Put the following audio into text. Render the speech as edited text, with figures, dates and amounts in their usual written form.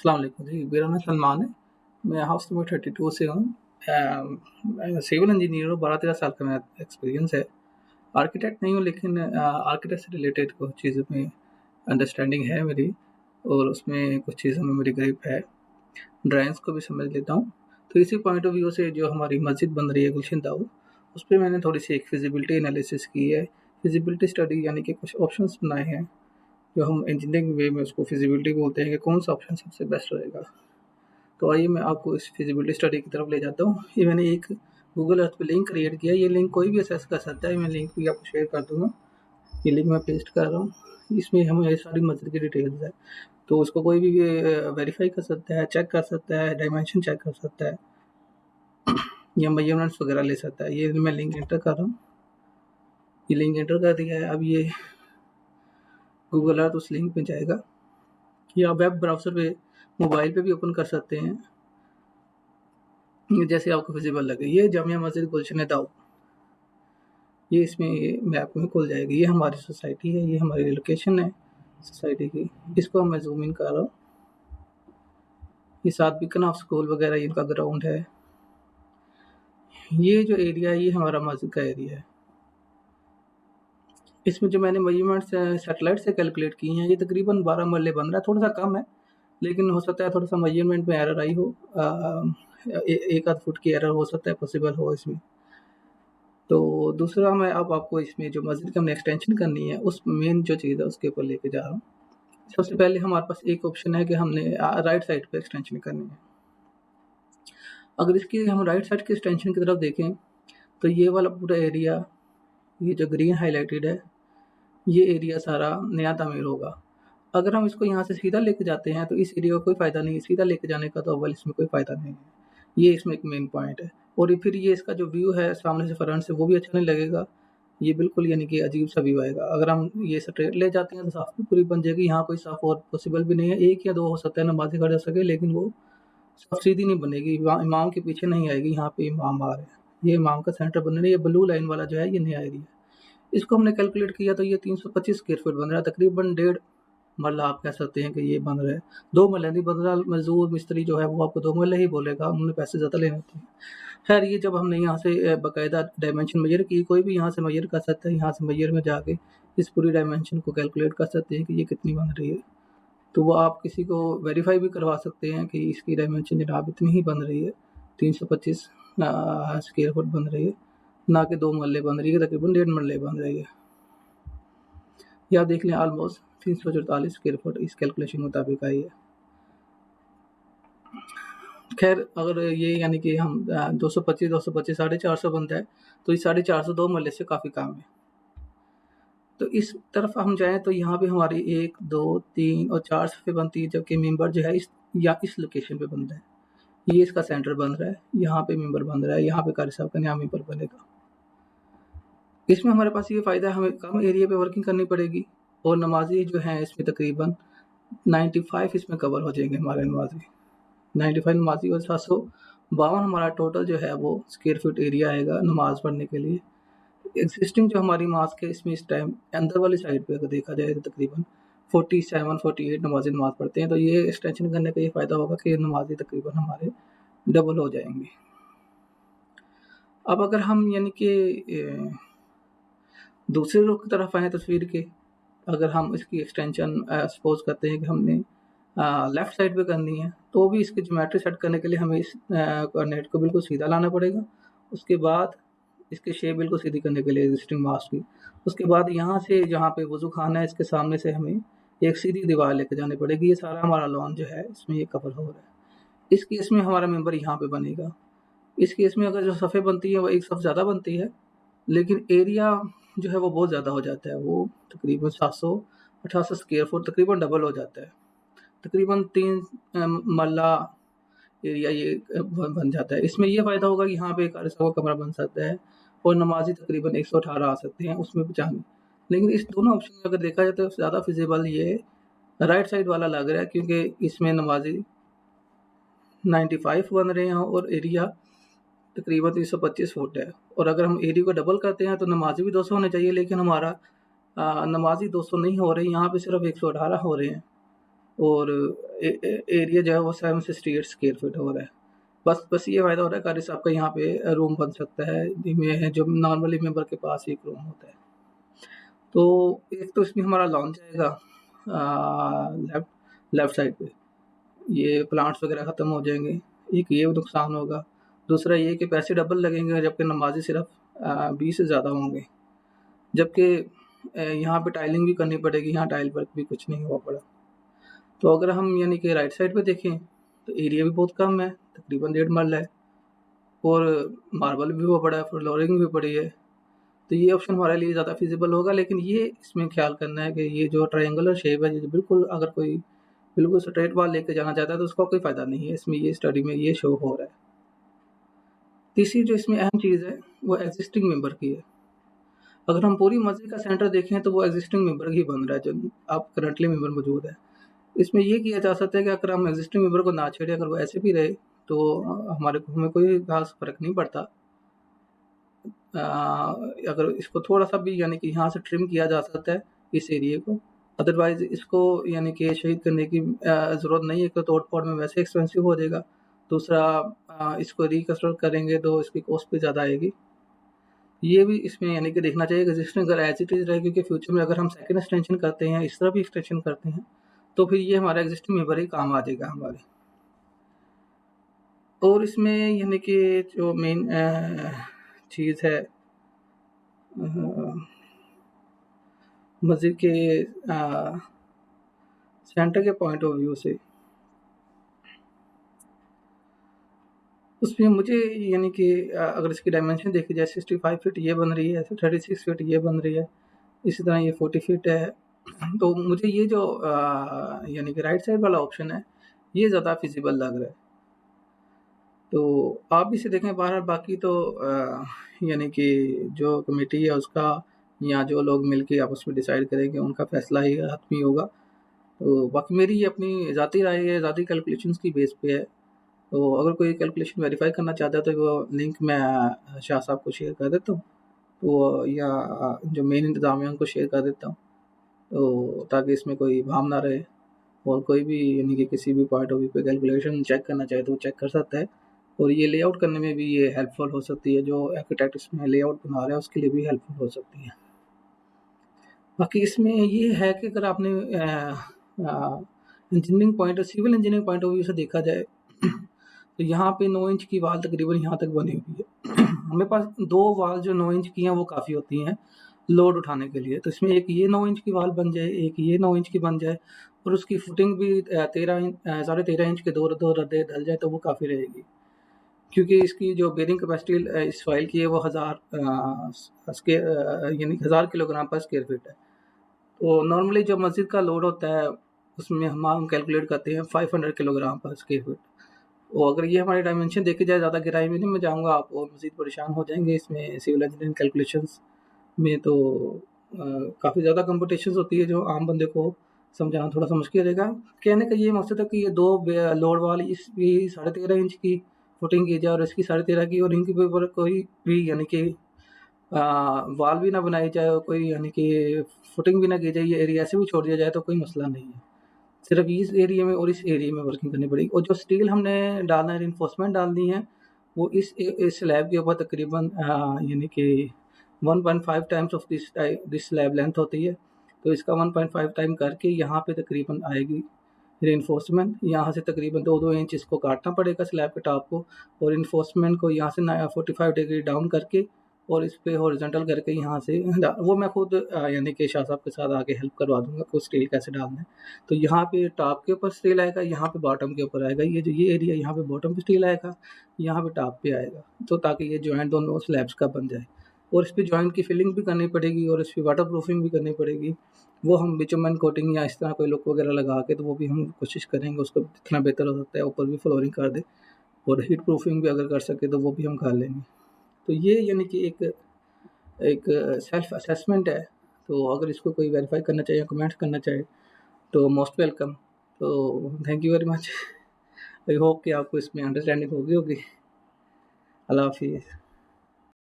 अस्सलाम वालेकुम जी, मेरा नाम सलमान है। मैं हाउस नंबर 32 से हूँ। सिविल इंजीनियर हूँ, 12-13 साल का मेरा एक्सपीरियंस है। आर्किटेक्ट नहीं हूँ लेकिन आर्किटेक्ट से रिलेटेड कुछ चीज़ों में अंडरस्टैंडिंग है मेरी और उसमें कुछ चीज़ों में मेरी ग्रिप है। ड्राइंग्स को भी समझ लेता हूँ। तो इसी पॉइंट ऑफ व्यू से जो हमारी मस्जिद बन रही है गुलशन दाऊद, उस पे मैंने थोड़ी-सी एक फिज़िबिलिटी एनालिसिस की है। फिज़िबिलिटी स्टडी यानी कि कुछ ऑप्शंस बनाए हैं, जो हम इंजीनियरिंग वे में उसको फिज़िबिलिटी बोलते हैं कि कौन-सा ऑप्शन सबसे बेस्ट रहेगा। तो आइए मैं आपको इस फिज़िबिलिटी स्टडी की तरफ ले जाता हूँ। ये मैंने एक गूगल अर्थ पे लिंक क्रिएट किया है, ये लिंक कोई भी एक्सेस कर सकता है, मैं लिंक भी आपको शेयर कर दूँगा। ये लिंक मैं पेस्ट कर रहा हूँ, इसमें हमें सारी मस्जिद की डिटेल्स है, तो उसको कोई भी वेरीफ़ाई कर सकता है, चेक कर सकता है, डायमेंशन चेक कर सकता है या मेजरमेंट्स वगैरह ले सकता है। ये मैं लिंक एंटर कर रहा हूँ, ये लिंक एंटर कर दिया है। अब ये गूगल अर्थ उस लिंक पे जाएगा, या वेब ब्राउज़र पे मोबाइल पे भी ओपन कर सकते हैं, जैसे आपको फिज़िबल लगे। ये जामिया मस्जिद गुलशन दाऊद, ये इसमें ये मैप में खुल जाएगी। ये हमारी सोसाइटी है, ये हमारी लोकेशन है सोसाइटी की। इसको मैं ज़ूम इन कर रहा हूँ। ये साथ बीकन ऑफ स्कूल वगैरह इनका ग्राउंड है। ये जो एरिया है ये हमारा मस्जिद का एरिया है। इसमें जो मैंने मेजरमेंट्स सैटेलाइट से कैलकुलेट की हैं, ये तकरीबन 12 मरले बन रहा है, थोड़ा-सा कम है, लेकिन हो सकता है थोड़ा-सा मेजरमेंट में एरर आई हो। 1 आध फुट की एरर हो सकता है, पॉसिबल हो इसमें। तो दूसरा मैं अब आपको इसमें जो मस्जिद की हमने एक्सटेंशन करनी है, उस मेन जो चीज़ है उसके ऊपर लेके जा रहा हूँ। सबसे पहले हमारे पास एक ऑप्शन है कि हमने राइट साइड पे एक्सटेंशन करनी है। अगर इसकी हम राइट साइड की एक्सटेंशन की तरफ देखें, तो ये वाला पूरा एरिया, ये जो ग्रीन हाइलाइटेड है, ये एरिया सारा नया तामीर होगा। अगर हम इसको यहाँ से सीधा लेके जाते हैं, तो इस एरिया का कोई फ़ायदा नहीं है, सीधा लेके जाने का तो अव्वल इसमें कोई फ़ायदा नहीं है। ये इसमें एक मेन पॉइंट है। और ये फिर ये इसका जो व्यू है सामने से फ्रंट से, वो भी अच्छा नहीं लगेगा। ये बिल्कुल यानी कि अजीब-सा व्यू आएगा। अगर हम ये स्ट्रेट ले जाते हैं तो साफ़ भी पूरी बन जाएगी, यहाँ कोई साफ़ और पॉसिबल भी नहीं है। 1 या 2 हो सकता है नमाज़ी खड़े हो सके, लेकिन वो साफ़ सीधी नहीं बनेगी, इमाम के पीछे नहीं आएगी, यहाँ पे इमाम आ रहे हैं। ये इमाम का सेंटर बन रहा है, ये ब्लू लाइन वाला जो है ये नया एरिया है। इसको हमने कैलकुलेट किया तो ये 325 स्क्वायर फीट बन रहा है, तकरीबन डेढ़ मरला आप कह सकते हैं कि ये बन रहा है। 2 मरले नहीं बन रहा, मज़दूर मिस्त्री जो है वो आपको 2 मरले ही बोलेगा, उन्होंने पैसे ज़्यादा लेने होते हैं। ख़ैर ये जब हमने यहाँ से बाकायदा डायमेंशन मेज़र की, कोई भी यहाँ से मेज़र कर सकता है, यहाँ से मेज़र में जाके इस पूरी डायमेंशन को कैलकुलेट कर सकते हैं कि ये कितनी बन रही है। तो वो आप किसी को वेरीफ़ाई भी करवा सकते हैं कि इसकी डायमेंशन जनाब इतनी ही बन रही है, 325 स्क्वायर फुट बन रही है, ना कि 2 मरले बन रही है, तकरीबन डेढ़ मरले बन रही है। या देख लें ऑलमोस्ट 344 स्क्वायर फुट इस कैलकुलेशन के मुताबिक आई है। ख़ैर अगर ये यानी कि हम 225 साढ़े 400 बनता है, तो ये साढ़े 400 2 मरले से काफ़ी कम है। तो इस तरफ हम जाएँ तो यहाँ पे हमारी 1, 2, 3 और 4 सफ़े बनती है, जबकि मेंबर जो है इस लोकेशन पे बनता है। ये इसका सेंटर बन रहा है, यहाँ पे मेंबर बन रहा है, यहाँ पे कारी साहब का नया मेंबर बनेगा। इसमें हमारे पास ये फ़ायदा है, हमें कम एरिया पे वर्किंग करनी पड़ेगी और नमाज़ी जो हैं इसमें तकरीबन 95 इसमें कवर हो जाएँगे हमारे नमाज़ी। 95 नमाज़ी और 752 हमारा टोटल जो है वो स्क्वायर फीट एरिया आएगा नमाज़ पढ़ने के लिए। एक्सिस्टिंग जो हमारी मॉस्क है इसमें इस टाइम अंदर वाली साइड पे अगर देखा जाए तो तकरीबन 47-48 नमाज़ी नमाज़ पढ़ते हैं, तो ये एक्सटेंशन करने का ये फ़ायदा होगा कि नमाज़ी तकरीबन हमारे डबल हो जाएँगे। अब अगर हम यानी कि दूसरे रुख की तरफ आएँ तस्वीर के, अगर हम इसकी एक्सटेंशन सपोज़ करते हैं कि हमने लेफ़्ट साइड पे करनी है, तो भी इसकी ज्योमेट्री सेट करने के लिए हमें इस कोऑर्डिनेट को बिल्कुल सीधा लाना पड़ेगा। उसके बाद इसकी शेप बिल्कुल सीधी करने के लिए एग्ज़िस्टिंग मास्क की। उसके बाद यहाँ से जहाँ पे वज़ू खाना है, इसके सामने से हमें एक सीधी दीवार लेके जानी पड़ेगी। ये सारा हमारा लॉन जो है, इसमें ये कवर हो रहा है। इस केस में हमारा मेंबर यहाँ पे बनेगा। इस केस में अगर जो सफ़े बनती है, वो एक सफ़ ज़्यादा बनती है, लेकिन एरिया जो है वो बहुत ज़्यादा हो जाता है। वो तकरीबन 788 स्क्वायर फुट तकरीबन डबल हो जाता है। तकरीबन 3 मरला एरिया ये बन जाता है। इसमें ये फ़ायदा होगा कि यहाँ पे एक अरसा का कमरा बन सकता है और नमाज़ी तकरीबन 118 आ सकते हैं, उसमें 95। लेकिन इस दोनों ऑप्शन में अगर देखा जाए तो ज़्यादा फ़ीज़िबल ये राइट साइड वाला लग रहा है, क्योंकि इसमें नमाज़ी 95 बन रहे हैं और एरिया तकरीबन 325 फुट है। और अगर हम एरिया को डबल करते हैं तो नमाज़ी भी 200 होने चाहिए, लेकिन हमारा नमाज़ी 200 नहीं हो रहे, यहाँ पे सिर्फ़ 118 हो रहे हैं। और एरिया जो है वो 768 स्क्वायर फीट हो रहा है। बस ये फ़ायदा हो रहा है कारस आपका यहाँ पे रूम बन सकता है, जिसमें जो नॉर्मली मेंबर के पास एक रूम होता है। तो एक तो इसमें हमारा लॉन्च आएगा लेफ्ट लेफ्ट साइड पे, ये प्लांट्स वगैरह ख़त्म हो जाएंगे, एक ये नुकसान होगा। दूसरा ये कि पैसे डबल लगेंगे, जबकि नमाजी सिर्फ 20 से ज़्यादा होंगे, जबकि यहाँ पे टाइलिंग भी करनी पड़ेगी, यहाँ टाइल वर्क भी कुछ नहीं हुआ पड़ा। तो अगर हम यानी कि राइट साइड पे देखें तो एरिया भी बहुत कम है, तकरीबन 1.5 मरला है, और मार्बल भी वो बड़ा है, फ्लोरिंग भी बड़ी है। तो ये ऑप्शन हमारे लिए ज़्यादा फिजिबल होगा, लेकिन ये इसमें ख्याल करना है कि ये जो ट्रायंगुलर शेप है, ये बिल्कुल अगर कोई बिल्कुल स्ट्रेट वॉल लेके जाना चाहता है तो उसका कोई फ़ायदा नहीं है, इसमें ये स्टडी में ये शो हो रहा है। तीसरी जो इसमें अहम चीज़ है वो एग्जिस्टिंग मेंबर की है। अगर हम पूरी मस्जिद का सेंटर देखें तो वो एग्जिस्टिंग मेंबर ही बन रहा है, जो अब करंटली मेंबर मौजूद है। इसमें ये किया जा सकता है कि अगर हम एग्जिस्टिंग मेंबर को ना छेड़े, अगर वो ऐसे भी रहे तो हमारे को हमें कोई खास फ़र्क नहीं पड़ता। अगर इसको थोड़ा-सा भी यानी कि यहाँ से ट्रिम किया जा सकता है इस एरिये को, अदरवाइज़ इसको यानी कि शहीद करने की ज़रूरत नहीं है, एक तो तोड़-फोड़ में वैसे एक्सपेंसिव हो जाएगा, दूसरा इसको रिकंस्ट्रक्ट करेंगे तो इसकी कॉस्ट भी ज़्यादा आएगी। ये भी इसमें यानी कि देखना चाहिए कि एक्जिस्टिंग अगर एज़ इट इज़ रहेगी, क्योंकि फ्यूचर में अगर हम सेकंड एक्सटेंशन करते हैं, इस तरह भी एक्सटेंशन करते हैं, तो फिर ये हमारा एक्जिस्टिंग मेंबर ही काम आ जाएगा हमारे। और इसमें यानी कि जो मेन चीज़ है मस्जिद के सेंटर के पॉइंट ऑफ व्यू से, उसमें मुझे यानी कि अगर इसकी डायमेंशन देखी जाए, 65 फीट ये बन रही है, 36 फीट ये बन रही है, इसी तरह ये 40 फीट है। तो मुझे ये जो यानी कि राइट साइड वाला ऑप्शन है, ये ज़्यादा फिजिबल लग रहा है। तो आप भी इसे देखें। बहरहाल बाकी तो यानी कि जो कमेटी है उसका, या जो लोग मिलके आपस में डिसाइड करेंगे, उनका फैसला ही हतमी होगा। तो बाकी मेरी ये अपनी ज़ाती राय है, ज़ाती कैलकुलेशंस की बेस पे है। तो अगर कोई कैलकुलेशन वेरीफाई करना चाहता है तो वो लिंक मैं शाह साहब को शेयर कर देता हूँ, तो या जो मेन इंतज़ाम है उनको शेयर कर देता हूँ, तो ताकि इसमें कोई भाम ना रहे, और कोई भी यानी कि किसी भी पॉइंट ऑफ व्यू पे कैलकुलेशन चेक करना चाहे तो वो चेक कर सकता है। और ये लेआउट करने में भी ये हेल्पफुल हो सकती है, जो आर्किटेक्ट इसमें लेआउट बना रहा है उसके लिए भी हेल्पफुल हो सकती है। बाकी इसमें ये है कि अगर आपने इंजीनियरिंग पॉइंट और civil engineering point of view से देखा जाए तो यहाँ पे 9 इंच की वाल तकरीबन यहाँ तक बनी हुई है। हमें पास 2 वाल जो 9 इंच की हैं वो काफ़ी होती हैं लोड उठाने के लिए। तो इसमें एक ये 9 इंच की वाल बन जाए, एक ये 9 इंच की बन जाए, और उसकी फुटिंग भी 13 इंच साढ़े 13 इंच के 2 रद्दे डल जाए तो वो काफ़ी रहेगी। क्योंकि इसकी जो बेयरिंग कैपेसिटी इस फाइल की है वो 1000 यानी 1000 किलोग्राम पर स्क्वायर फीट है। तो नॉर्मली जो मस्जिद का लोड होता है उसमें हम कैलकुलेट करते हैं 500 किलोग्राम पर स्क्वायर फीट। तो अगर ये हमारी डायमेंशन देखी जाए, ज़्यादा गहराई में नहीं मैं जाऊँगा, आप और मज़ीद परेशान हो जाएँगे इसमें सिविल इंजीनियरिंग कैलकुलेशंस में। तो काफ़ी ज़्यादा कम्पटिशन्स होती है जो आम बंदे को समझाना थोड़ा-सा मुश्किल रहेगा। कहने का ये मकसद है कि ये 2 लोड वाली इसकी 13.5 इंच की फुटिंग की जाए और इसकी 13.5 की, और इनके ऊपर कोई भी यानी कि वॉल भी ना बनाई जाए, और कोई यानी कि फुटिंग भी ना की जाए, ये एरिया ऐसे भी छोड़ दिया जाए तो कोई मसला नहीं है। सिर्फ इस एरिया में और इस एरिया में वर्किंग करनी पड़ेगी। और जो स्टील हमने डालना है, रिइंफोर्समेंट डालनी है, वो इस स्लैब के ऊपर तकरीबन यानी कि 1.5 times of this slab length होती है। तो इसका 1.5 टाइम करके यहाँ पे तकरीबन आएगी रिइंफोर्समेंट। यहाँ से तकरीबन 2-2 इंच इसको काटना पड़ेगा स्लैब के टॉप को, और रिइंफोर्समेंट को यहाँ से 45 डिग्री डाउन करके और इस पे हॉरिजॉन्टल करके यहाँ से वो मैं खुद यानी कि शाह साहब के साथ आके हेल्प करवा दूँगा कि स्टील कैसे डालना है। तो यहाँ पे टॉप के ऊपर स्टील आएगा, यहाँ पे बॉटम के ऊपर आएगा। ये जो ये एरिया यहाँ पे बॉटम पे स्टील आएगा, यहाँ पे टॉप पे आएगा। तो ताकि ये जॉइंट दोनों स्लैब्स का बन जाए, और इस पे जॉइंट की फिलिंग भी करनी पड़ेगी और इस पे वाटर प्रूफिंग भी करनी पड़ेगी। वो हम बिटुमेन कोटिंग या इस तरह कोई लुक वगैरह लगा के, तो वो भी हम कोशिश करेंगे उसको जितना बेहतर हो सकता है ऊपर भी फ्लोरिंग कर दें, और हीट प्रूफिंग भी अगर कर सके तो वो भी हम कर लेंगे। तो ये यानी कि एक सेल्फ असेसमेंट है। तो अगर इसको कोई वेरीफाई करना चाहे या कमेंट्स करना चाहे तो मोस्ट वेलकम। तो thank you very much. I hope कि आपको इसमें अंडरस्टैंडिंग होगी। अल्लाह हाफिज़।